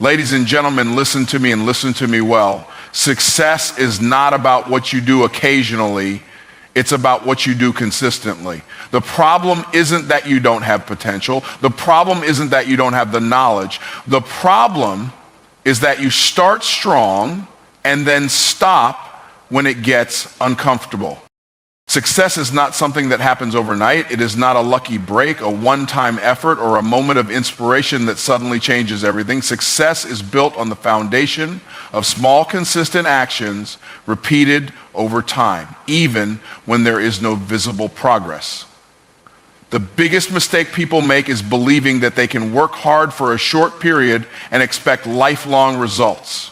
Ladies and gentlemen, listen to me and listen to me well. Success is not about what you do occasionally. It's about what you do consistently. The problem isn't that you don't have potential. The problem isn't that you don't have the knowledge. The problem is that you start strong and then stop when it gets uncomfortable. Success is not something that happens overnight. It is not a lucky break, a one-time effort, or a moment of inspiration that suddenly changes everything. Success is built on the foundation of small, consistent actions repeated over time, even when there is no visible progress. The biggest mistake people make is believing that they can work hard for a short period and expect lifelong results.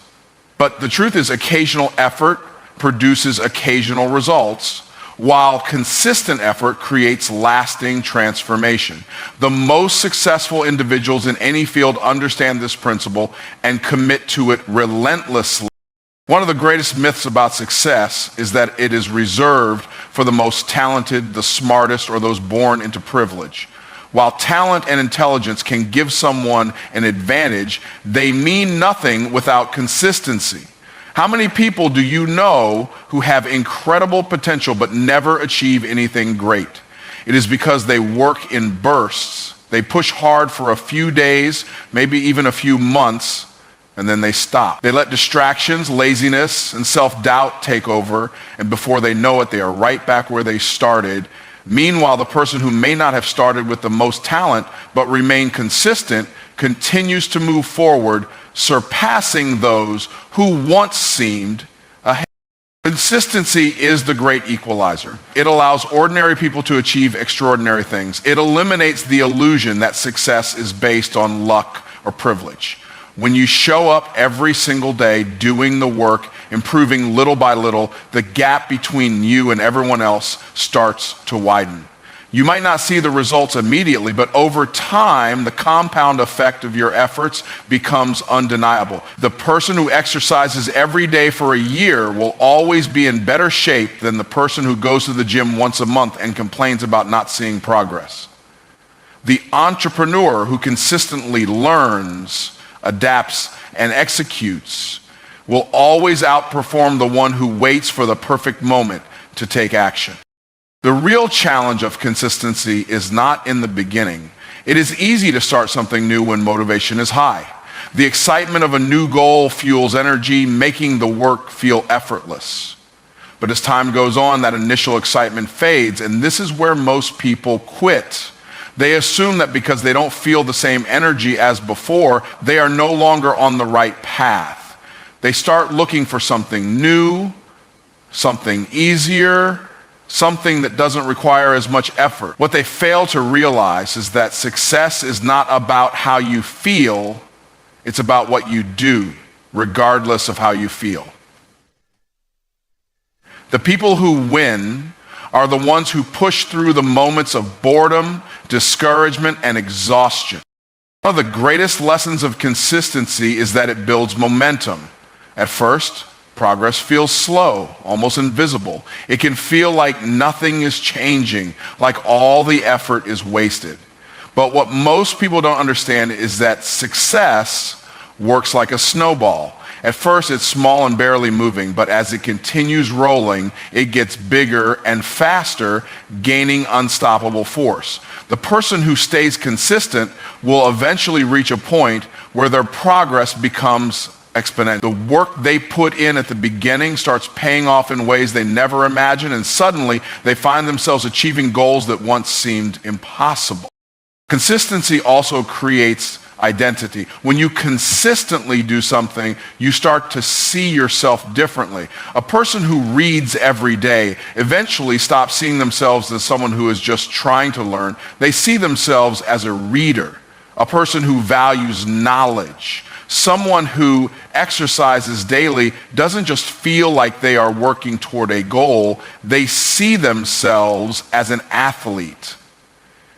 But the truth is, occasional effort produces occasional results, while consistent effort creates lasting transformation. The most successful individuals in any field understand this principle and commit to it relentlessly. One of the greatest myths about success is that it is reserved for the most talented, the smartest, or those born into privilege. While talent and intelligence can give someone an advantage, they mean nothing without consistency. How many people do you know who have incredible potential but never achieve anything great? It is because they work in bursts. They push hard for a few days, maybe even a few months, and then they stop. They let distractions, laziness, and self-doubt take over, and before they know it, they are right back where they started. Meanwhile, the person who may not have started with the most talent but remained consistent continues to move forward, surpassing those who once seemed ahead. Consistency is the great equalizer. It allows ordinary people to achieve extraordinary things. It eliminates the illusion that success is based on luck or privilege. When you show up every single day doing the work, improving little by little, the gap between you and everyone else starts to widen. You might not see the results immediately, but over time, the compound effect of your efforts becomes undeniable. The person who exercises every day for a year will always be in better shape than the person who goes to the gym once a month and complains about not seeing progress. The entrepreneur who consistently learns, adapts, and executes will always outperform the one who waits for the perfect moment to take action. The real challenge of consistency is not in the beginning. It is easy to start something new when motivation is high. The excitement of a new goal fuels energy, making the work feel effortless. But as time goes on, that initial excitement fades, and this is where most people quit. They assume that because they don't feel the same energy as before, they are no longer on the right path. They start looking for something new, something easier, something that doesn't require as much effort. What they fail to realize is that success is not about how you feel, it's about what you do, regardless of how you feel. The people who win are the ones who push through the moments of boredom, discouragement, and exhaustion. One of the greatest lessons of consistency is that it builds momentum. At first, progress feels slow, almost invisible. It can feel like nothing is changing, like all the effort is wasted. But what most people don't understand is that success works like a snowball. At first, it's small and barely moving, but as it continues rolling, it gets bigger and faster, gaining unstoppable force. The person who stays consistent will eventually reach a point where their progress becomes exponential. The work they put in at the beginning starts paying off in ways they never imagined, and suddenly they find themselves achieving goals that once seemed impossible. Consistency also creates identity. When you consistently do something, you start to see yourself differently. A person who reads every day eventually stops seeing themselves as someone who is just trying to learn. They see themselves as a reader, a person who values knowledge. Someone who exercises daily doesn't just feel like they are working toward a goal. They see themselves as an athlete,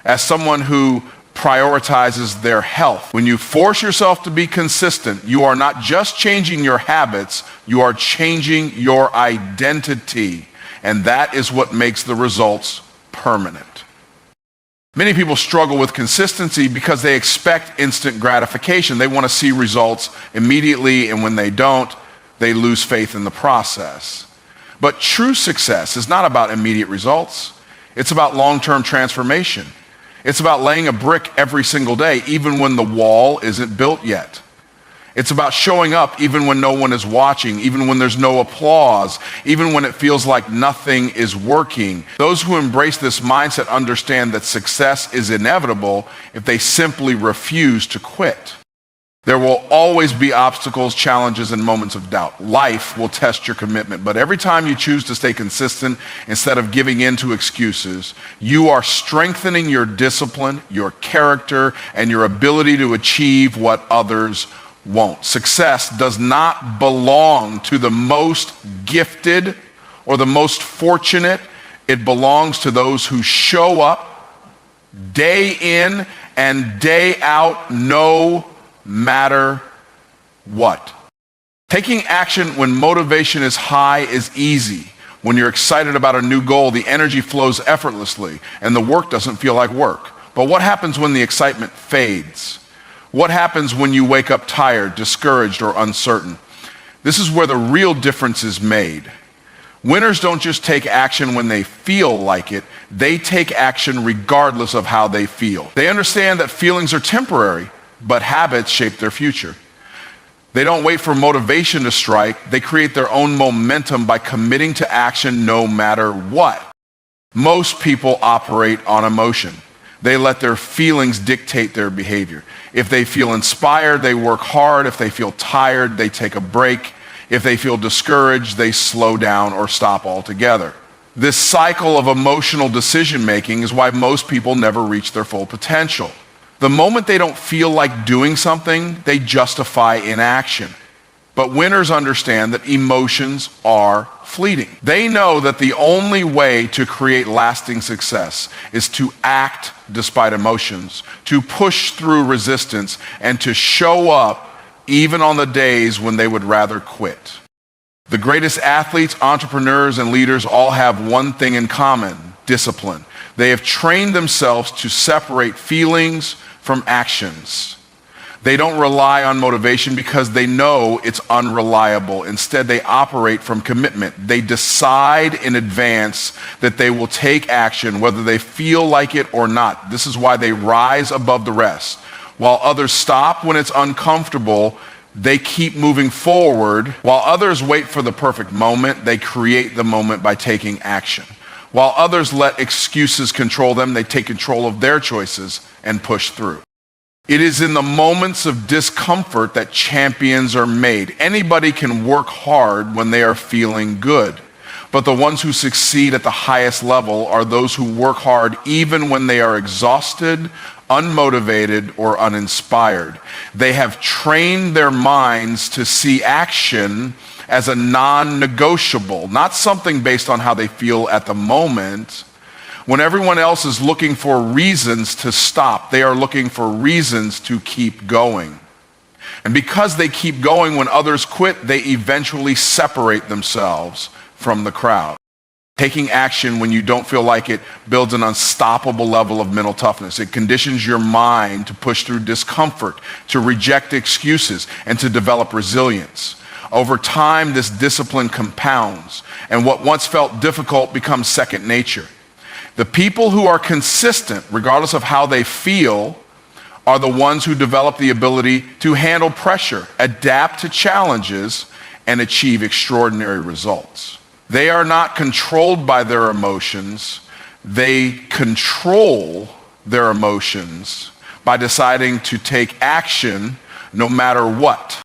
as someone who prioritizes their health. When you force yourself to be consistent, you are not just changing your habits, you are changing your identity. And that is what makes the results permanent. Many people struggle with consistency because they expect instant gratification. They want to see results immediately, and when they don't, they lose faith in the process. But true success is not about immediate results. It's about long-term transformation. It's about laying a brick every single day, even when the wall isn't built yet. It's about showing up even when no one is watching, even when there's no applause, even when it feels like nothing is working. Those who embrace this mindset understand that success is inevitable if they simply refuse to quit. There will always be obstacles, challenges, and moments of doubt. Life will test your commitment, but every time you choose to stay consistent instead of giving in to excuses, you are strengthening your discipline, your character, and your ability to achieve what others won't. Success does not belong to the most gifted or the most fortunate. It belongs to those who show up day in and day out, no matter what. Taking action when motivation is high is easy. When you're excited about a new goal, the energy flows effortlessly and the work doesn't feel like work. But what happens when the excitement fades? What happens when you wake up tired, discouraged, or uncertain? This is where the real difference is made. Winners don't just take action when they feel like it, they take action regardless of how they feel. They understand that feelings are temporary, but habits shape their future. They don't wait for motivation to strike, they create their own momentum by committing to action no matter what. Most people operate on emotion. They let their feelings dictate their behavior. If they feel inspired, they work hard. If they feel tired, they take a break. If they feel discouraged, they slow down or stop altogether. This cycle of emotional decision-making is why most people never reach their full potential. The moment they don't feel like doing something, they justify inaction. But winners understand that emotions are fleeting. They know that the only way to create lasting success is to act despite emotions, to push through resistance, and to show up even on the days when they would rather quit. The greatest athletes, entrepreneurs, and leaders all have one thing in common: discipline. They have trained themselves to separate feelings from actions. They don't rely on motivation because they know it's unreliable. Instead, they operate from commitment. They decide in advance that they will take action whether they feel like it or not. This is why they rise above the rest. While others stop when it's uncomfortable, they keep moving forward. While others wait for the perfect moment, they create the moment by taking action. While others let excuses control them, they take control of their choices and push through. It is in the moments of discomfort that champions are made. Anybody can work hard when they are feeling good, but the ones who succeed at the highest level are those who work hard even when they are exhausted, unmotivated, or uninspired. They have trained their minds to see action as a non-negotiable, not something based on how they feel at the moment. When everyone else is looking for reasons to stop, they are looking for reasons to keep going. And because they keep going when others quit, they eventually separate themselves from the crowd. Taking action when you don't feel like it builds an unstoppable level of mental toughness. It conditions your mind to push through discomfort, to reject excuses, and to develop resilience. Over time, this discipline compounds, and what once felt difficult becomes second nature. The people who are consistent, regardless of how they feel, are the ones who develop the ability to handle pressure, adapt to challenges, and achieve extraordinary results. They are not controlled by their emotions. They control their emotions by deciding to take action no matter what.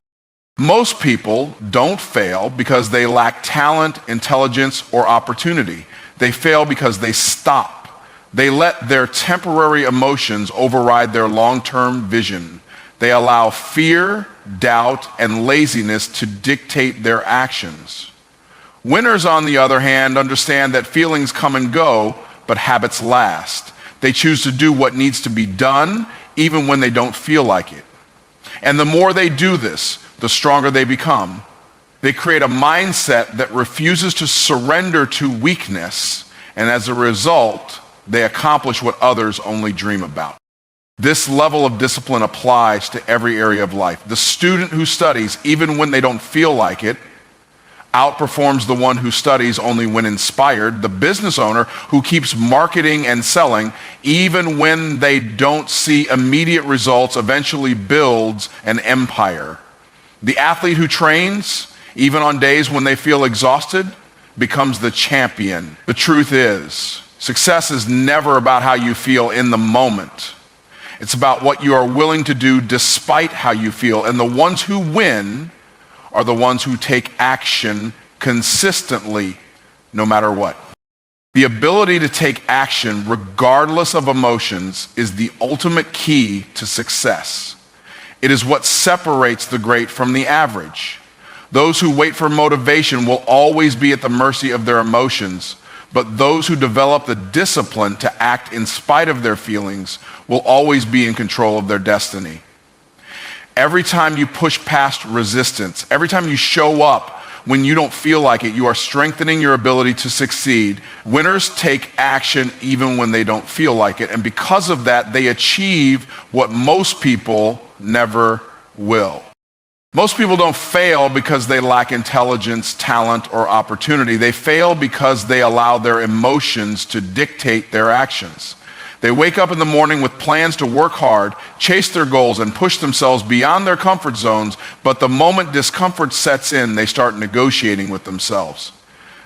Most people don't fail because they lack talent, intelligence, or opportunity. They fail because they stop. They let their temporary emotions override their long-term vision. They allow fear, doubt, and laziness to dictate their actions. Winners, on the other hand, understand that feelings come and go, but habits last. They choose to do what needs to be done, even when they don't feel like it. And the more they do this, the stronger they become. They create a mindset that refuses to surrender to weakness, and as a result, They accomplish what others only dream about. This level of discipline applies to every area of life. The student who studies, even when they don't feel like it, outperforms the one who studies only when inspired. The business owner who keeps marketing and selling, even when they don't see immediate results, eventually builds an empire. The athlete who trains, even on days when they feel exhausted, becomes the champion. The truth is, success is never about how you feel in the moment. It's about what you are willing to do despite how you feel. And the ones who win are the ones who take action consistently, no matter what. The ability to take action regardless of emotions is the ultimate key to success. It is what separates the great from the average. Those who wait for motivation will always be at the mercy of their emotions, but those who develop the discipline to act in spite of their feelings will always be in control of their destiny. Every time you push past resistance, every time you show up when you don't feel like it, you are strengthening your ability to succeed. Winners take action even when they don't feel like it, and because of that, they achieve what most people never will. Most people don't fail because they lack intelligence, talent, or opportunity. They fail because they allow their emotions to dictate their actions. They wake up in the morning with plans to work hard, chase their goals, and push themselves beyond their comfort zones, but the moment discomfort sets in, they start negotiating with themselves.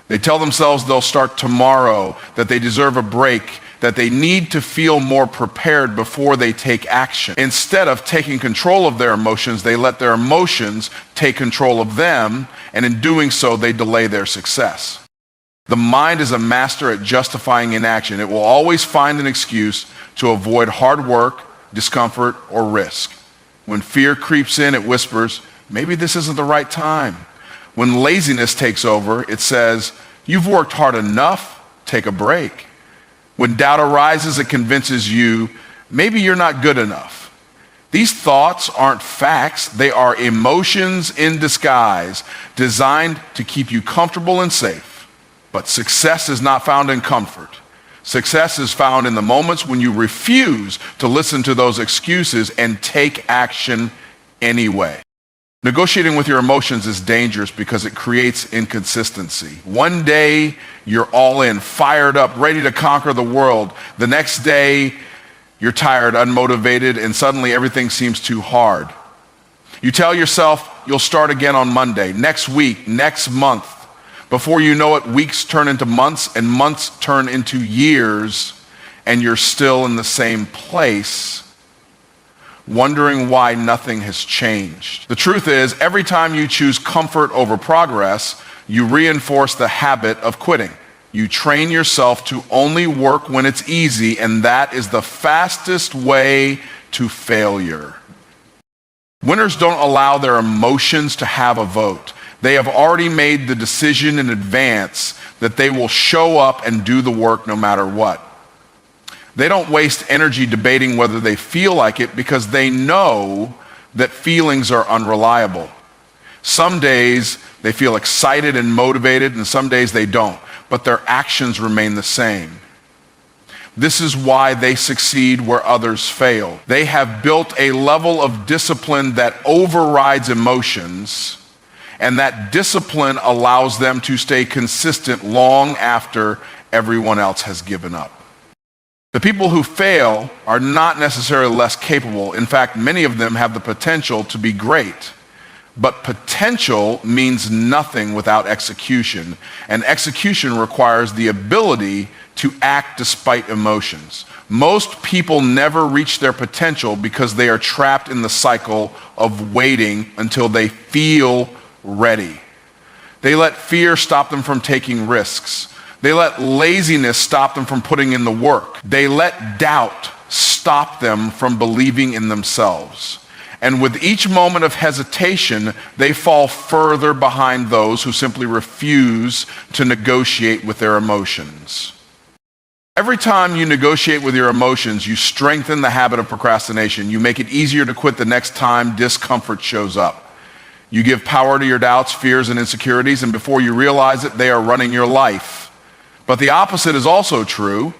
They tell themselves they'll start tomorrow, that they deserve a break, that they need to feel more prepared before they take action. Instead of taking control of their emotions, they let their emotions take control of them, and in doing so, they delay their success. The mind is a master at justifying inaction. It will always find an excuse to avoid hard work, discomfort, or risk. When fear creeps in, it whispers, maybe this isn't the right time. When laziness takes over, it says, you've worked hard enough, take a break. When doubt arises, it convinces you, maybe you're not good enough. These thoughts aren't facts, they are emotions in disguise, designed to keep you comfortable and safe. But success is not found in comfort. Success is found in the moments when you refuse to listen to those excuses and take action anyway. Negotiating with your emotions is dangerous because it creates inconsistency. One day, you're all in, fired up, ready to conquer the world. The next day, you're tired, unmotivated, and suddenly everything seems too hard. You tell yourself you'll start again on Monday, next week, next month. Before you know it, weeks turn into months, and months turn into years, and you're still in the same place, wondering why nothing has changed. The truth is, every time you choose comfort over progress, you reinforce the habit of quitting. You train yourself to only work when it's easy, and that is the fastest way to failure. Winners don't allow their emotions to have a vote. They have already made the decision in advance that they will show up and do the work no matter what. They don't waste energy debating whether they feel like it because they know that feelings are unreliable. Some days they feel excited and motivated, and some days they don't, but their actions remain the same. This is why they succeed where others fail. They have built a level of discipline that overrides emotions, and that discipline allows them to stay consistent long after everyone else has given up. The people who fail are not necessarily less capable. In fact, many of them have the potential to be great. But potential means nothing without execution, and execution requires the ability to act despite emotions. Most people never reach their potential because they are trapped in the cycle of waiting until they feel ready. They let fear stop them from taking risks. They let laziness stop them from putting in the work. They let doubt stop them from believing in themselves. And with each moment of hesitation, they fall further behind those who simply refuse to negotiate with their emotions. Every time you negotiate with your emotions, you strengthen the habit of procrastination. You make it easier to quit the next time discomfort shows up. You give power to your doubts, fears, and insecurities, and before you realize it, they are running your life. But the opposite is also true.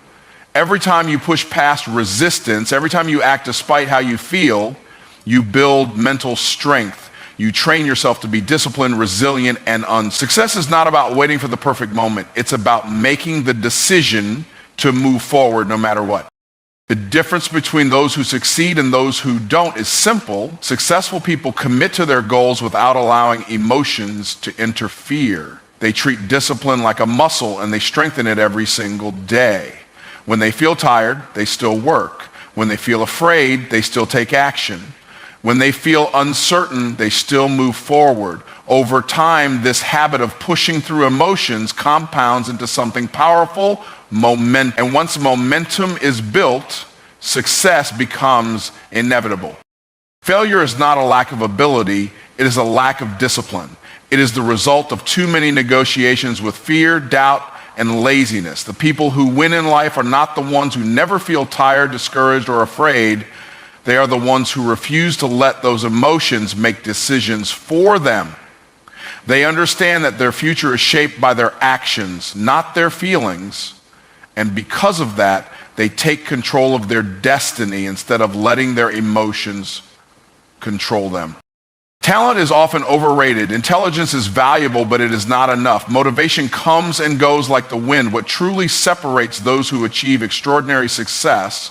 Every time you push past resistance, every time you act despite how you feel, you build mental strength. You train yourself to be disciplined, resilient, and Success is not about waiting for the perfect moment. It's about making the decision to move forward no matter what. The difference between those who succeed and those who don't is simple. Successful people commit to their goals without allowing emotions to interfere. They treat discipline like a muscle and they strengthen it every single day. When they feel tired, they still work. When they feel afraid, they still take action. When they feel uncertain, they still move forward. Over time, this habit of pushing through emotions compounds into something powerful, momentum. And once momentum is built, success becomes inevitable. Failure is not a lack of ability, it is a lack of discipline. It is the result of too many negotiations with fear, doubt, and laziness. The people who win in life are not the ones who never feel tired, discouraged, or afraid. They are the ones who refuse to let those emotions make decisions for them. They understand that their future is shaped by their actions, not their feelings. And because of that, they take control of their destiny instead of letting their emotions control them. Talent is often overrated. Intelligence is valuable, but it is not enough. Motivation comes and goes like the wind. What truly separates those who achieve extraordinary success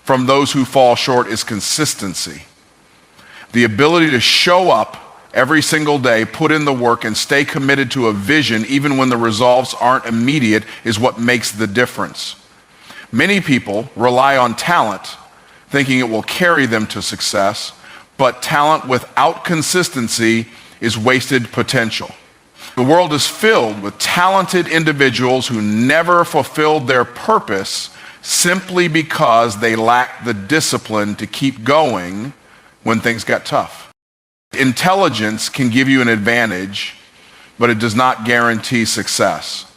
from those who fall short is consistency. The ability to show up every single day, put in the work, and stay committed to a vision even when the results aren't immediate is what makes the difference. Many people rely on talent, thinking it will carry them to success, but talent without consistency is wasted potential. The world is filled with talented individuals who never fulfilled their purpose simply because they lacked the discipline to keep going when things got tough. Intelligence can give you an advantage, but it does not guarantee success.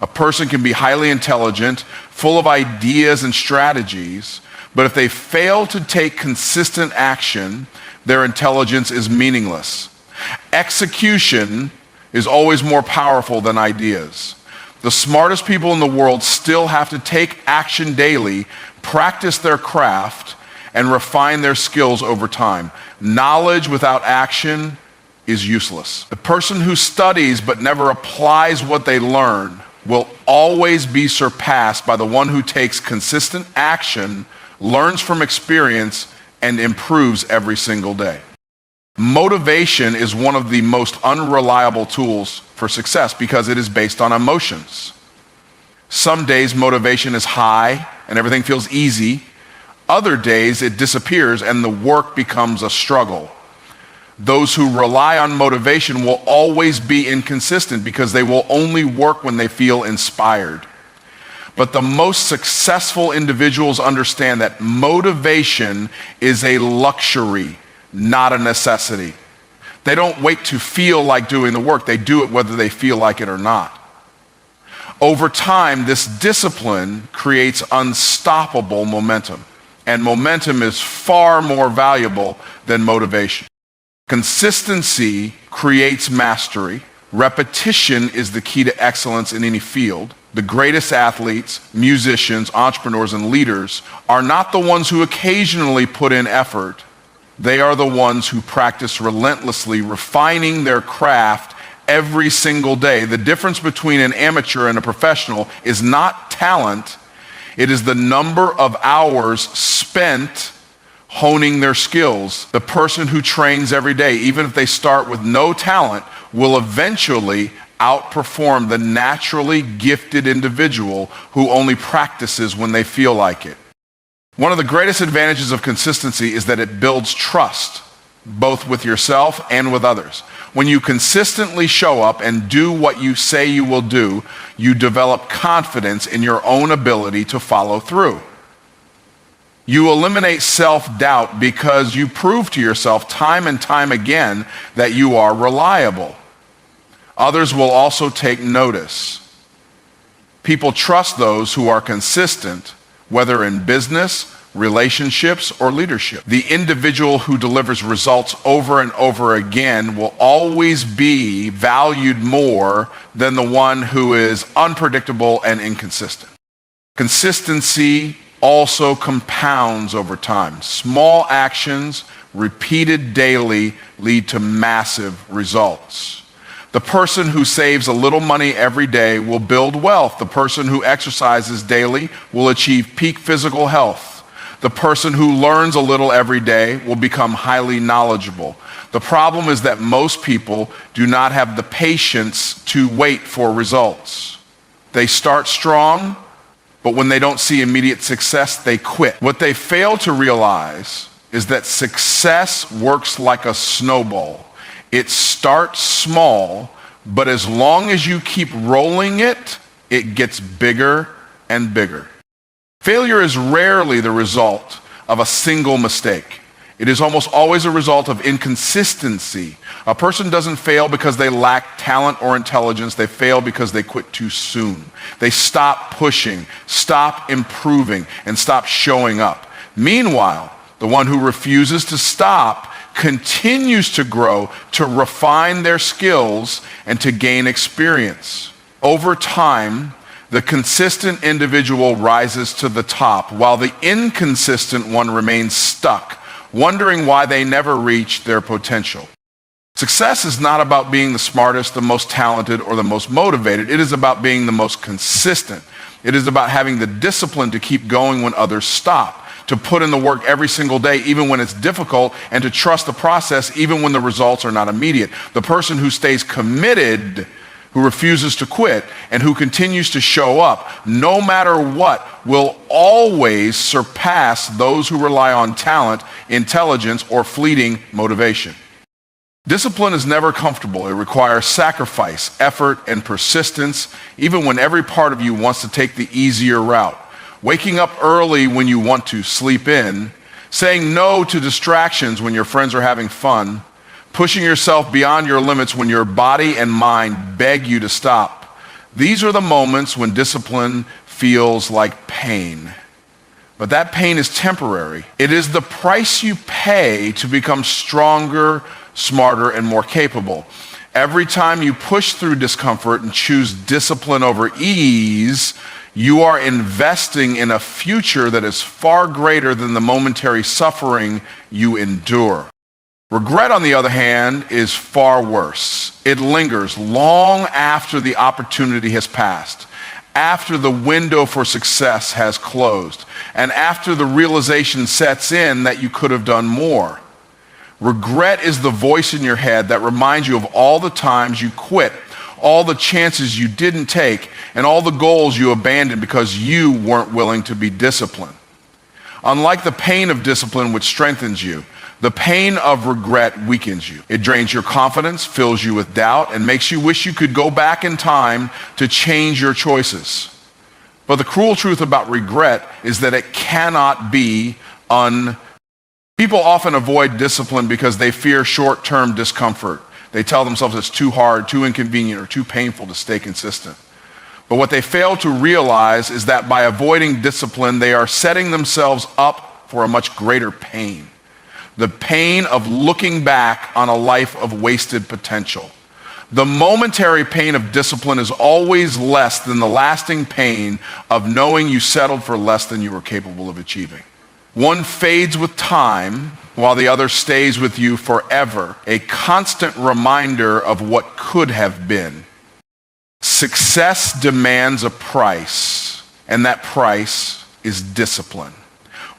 A person can be highly intelligent, full of ideas and strategies, but if they fail to take consistent action, their intelligence is meaningless. Execution is always more powerful than ideas. The smartest people in the world still have to take action daily, practice their craft, and refine their skills over time. Knowledge without action is useless. The person who studies but never applies what they learn will always be surpassed by the one who takes consistent action, learns from experience, and improves every single day. Motivation is one of the most unreliable tools for success because it is based on emotions. Some days motivation is high and everything feels easy. Other days it disappears and the work becomes a struggle. Those who rely on motivation will always be inconsistent because they will only work when they feel inspired. But the most successful individuals understand that motivation is a luxury, not a necessity. They don't wait to feel like doing the work. They do it whether they feel like it or not. Over time, this discipline creates unstoppable momentum. And momentum is far more valuable than motivation. Consistency creates mastery. Repetition is the key to excellence in any field. The greatest athletes, musicians, entrepreneurs, and leaders are not the ones who occasionally put in effort. They are the ones who practice relentlessly, refining their craft every single day. The difference between an amateur and a professional is not talent. It is the number of hours spent honing their skills. The person who trains every day, even if they start with no talent, will eventually outperform the naturally gifted individual who only practices when they feel like it. One of the greatest advantages of consistency is that it builds trust, both with yourself and with others. When you consistently show up and do what you say you will do, you develop confidence in your own ability to follow through. You eliminate self-doubt because you prove to yourself time and time again that you are reliable. Others will also take notice. People trust those who are consistent, whether in business, relationships, or leadership. The individual who delivers results over and over again will always be valued more than the one who is unpredictable and inconsistent. Consistency also compounds over time. Small actions repeated daily lead to massive results. The person who saves a little money every day will build wealth. The person who exercises daily will achieve peak physical health. The person who learns a little every day will become highly knowledgeable. The problem is that most people do not have the patience to wait for results. They start strong, but when they don't see immediate success, they quit. What they fail to realize is that success works like a snowball. It starts small, but as long as you keep rolling it, it gets bigger and bigger. Failure is rarely the result of a single mistake. It is almost always a result of inconsistency. A person doesn't fail because they lack talent or intelligence. They fail because they quit too soon. They stop pushing, stop improving, and stop showing up. Meanwhile, the one who refuses to stop continues to grow, to refine their skills, and to gain experience. Over time, the consistent individual rises to the top, while the inconsistent one remains stuck, wondering why they never reach their potential. Success is not about being the smartest, the most talented, or the most motivated. It is about being the most consistent. It is about having the discipline to keep going when others stop, to put in the work every single day, even when it's difficult, and to trust the process, even when the results are not immediate. The person who stays committed, who refuses to quit, and who continues to show up, no matter what, will always surpass those who rely on talent, intelligence, or fleeting motivation. Discipline is never comfortable. It requires sacrifice, effort, and persistence, even when every part of you wants to take the easier route. Waking up early when you want to sleep in, saying no to distractions when your friends are having fun, pushing yourself beyond your limits when your body and mind beg you to stop. These are the moments when discipline feels like pain. But that pain is temporary. It is the price you pay to become stronger, smarter, and more capable. Every time you push through discomfort and choose discipline over ease, you are investing in a future that is far greater than the momentary suffering you endure. Regret, on the other hand, is far worse. It lingers long after the opportunity has passed, after the window for success has closed, and after the realization sets in that you could have done more. Regret is the voice in your head that reminds you of all the times you quit, all the chances you didn't take, and all the goals you abandoned because you weren't willing to be disciplined. Unlike the pain of discipline, which strengthens you, the pain of regret weakens you. It drains your confidence, fills you with doubt, and makes you wish you could go back in time to change your choices. But the cruel truth about regret is that it cannot be People often avoid discipline because they fear short-term discomfort. They tell themselves it's too hard, too inconvenient, or too painful to stay consistent. But what they fail to realize is that by avoiding discipline, they are setting themselves up for a much greater pain. The pain of looking back on a life of wasted potential. The momentary pain of discipline is always less than the lasting pain of knowing you settled for less than you were capable of achieving. One fades with time, while the other stays with you forever, a constant reminder of what could have been. Success demands a price, and that price is discipline.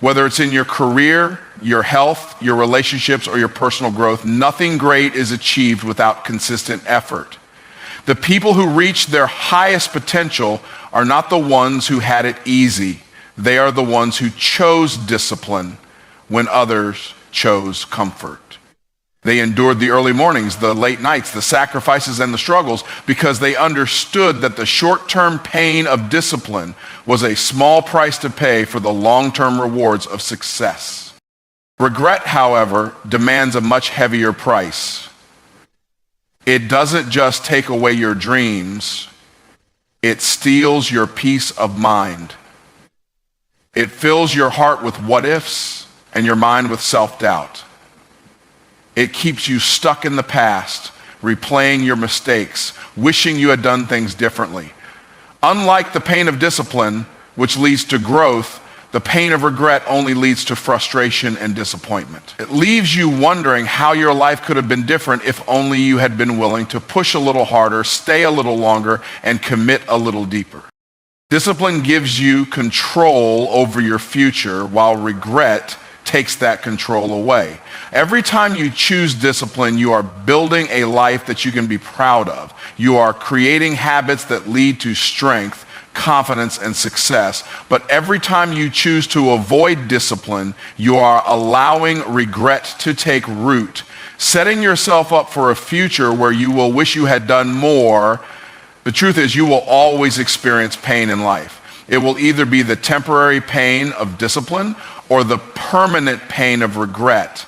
Whether it's in your career, your health, your relationships, or your personal growth, nothing great is achieved without consistent effort. The people who reach their highest potential are not the ones who had it easy. They are the ones who chose discipline when others chose comfort. They endured the early mornings, the late nights, the sacrifices, and the struggles because they understood that the short-term pain of discipline was a small price to pay for the long-term rewards of success. Regret, however, demands a much heavier price. It doesn't just take away your dreams, it steals your peace of mind. It fills your heart with what-ifs and your mind with self-doubt. It keeps you stuck in the past, replaying your mistakes, wishing you had done things differently. Unlike the pain of discipline, which leads to growth, the pain of regret only leads to frustration and disappointment. It leaves you wondering how your life could have been different if only you had been willing to push a little harder, stay a little longer, and commit a little deeper. Discipline gives you control over your future, while regret takes that control away. Every time you choose discipline, you are building a life that you can be proud of. You are creating habits that lead to strength, confidence, and success. But every time you choose to avoid discipline, you are allowing regret to take root, setting yourself up for a future where you will wish you had done more. The truth is, you will always experience pain in life. It will either be the temporary pain of discipline or the permanent pain of regret.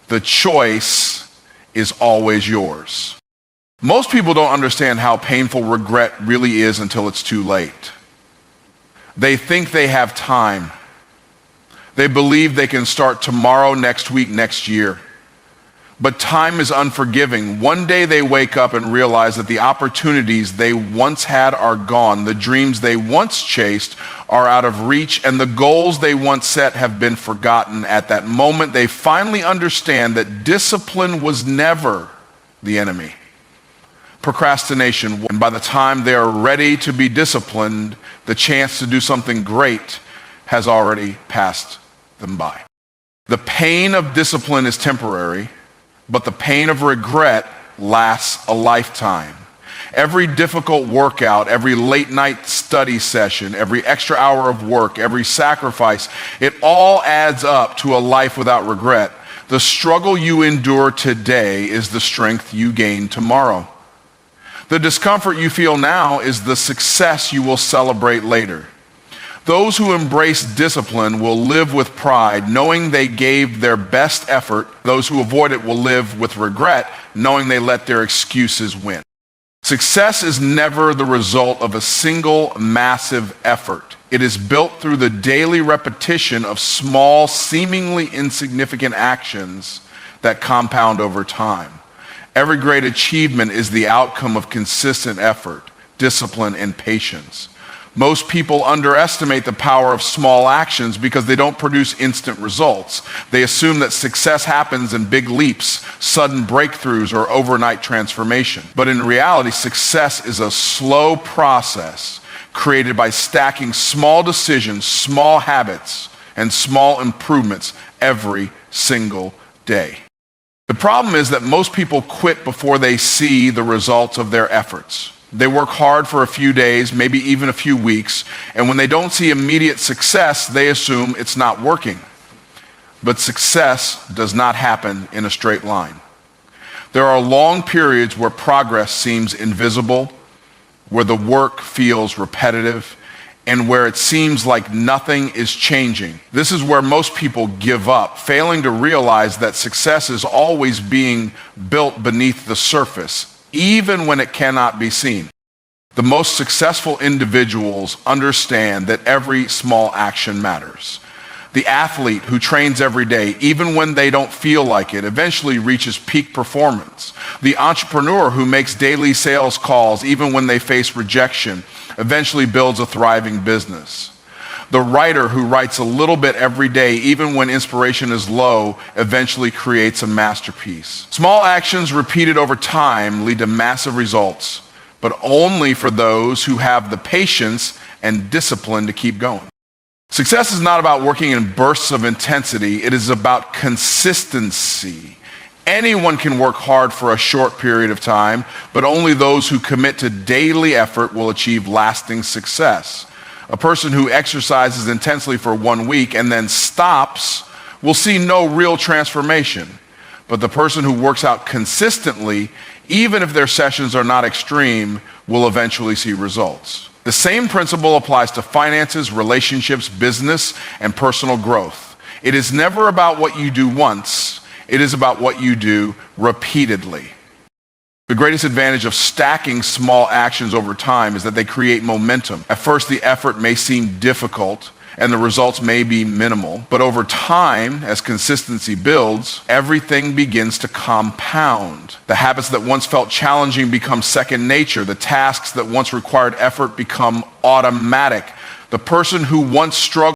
The choice is always yours. Most people don't understand how painful regret really is until it's too late. They think they have time. They believe they can start tomorrow, next week, next year. But time is unforgiving. One day they wake up and realize that the opportunities they once had are gone. The dreams they once chased are out of reach, and the goals they once set have been forgotten. At that moment, they finally understand that discipline was never the enemy. Procrastination, and by the time they are ready to be disciplined, the chance to do something great has already passed them by. The pain of discipline is temporary, but the pain of regret lasts a lifetime. Every difficult workout, every late night study session, every extra hour of work, every sacrifice, it all adds up to a life without regret. The struggle you endure today is the strength you gain tomorrow. The discomfort you feel now is the success you will celebrate later. Those who embrace discipline will live with pride, knowing they gave their best effort. Those who avoid it will live with regret, knowing they let their excuses win. Success is never the result of a single massive effort. It is built through the daily repetition of small, seemingly insignificant actions that compound over time. Every great achievement is the outcome of consistent effort, discipline, and patience. Most people underestimate the power of small actions because they don't produce instant results. They assume that success happens in big leaps, sudden breakthroughs, or overnight transformation. But in reality, success is a slow process created by stacking small decisions, small habits, and small improvements every single day. The problem is that most people quit before they see the results of their efforts. They work hard for a few days, maybe even a few weeks, and when they don't see immediate success, they assume it's not working. But success does not happen in a straight line. There are long periods where progress seems invisible, where the work feels repetitive, and where it seems like nothing is changing. This is where most people give up, failing to realize that success is always being built beneath the surface, even when it cannot be seen. The most successful individuals understand that every small action matters. The athlete who trains every day, even when they don't feel like it, eventually reaches peak performance. The entrepreneur who makes daily sales calls, even when they face rejection, eventually builds a thriving business. The writer who writes a little bit every day, even when inspiration is low, eventually creates a masterpiece. Small actions repeated over time lead to massive results, but only for those who have the patience and discipline to keep going. Success is not about working in bursts of intensity. It is about consistency. Anyone can work hard for a short period of time, but only those who commit to daily effort will achieve lasting success. A person who exercises intensely for 1 week and then stops will see no real transformation. But the person who works out consistently, even if their sessions are not extreme, will eventually see results. The same principle applies to finances, relationships, business, and personal growth. It is never about what you do once. It is about what you do repeatedly. The greatest advantage of stacking small actions over time is that they create momentum. At first, the effort may seem difficult and the results may be minimal, but over time, as consistency builds, everything begins to compound. The habits that once felt challenging become second nature. The tasks that once required effort become automatic. The person who once struggled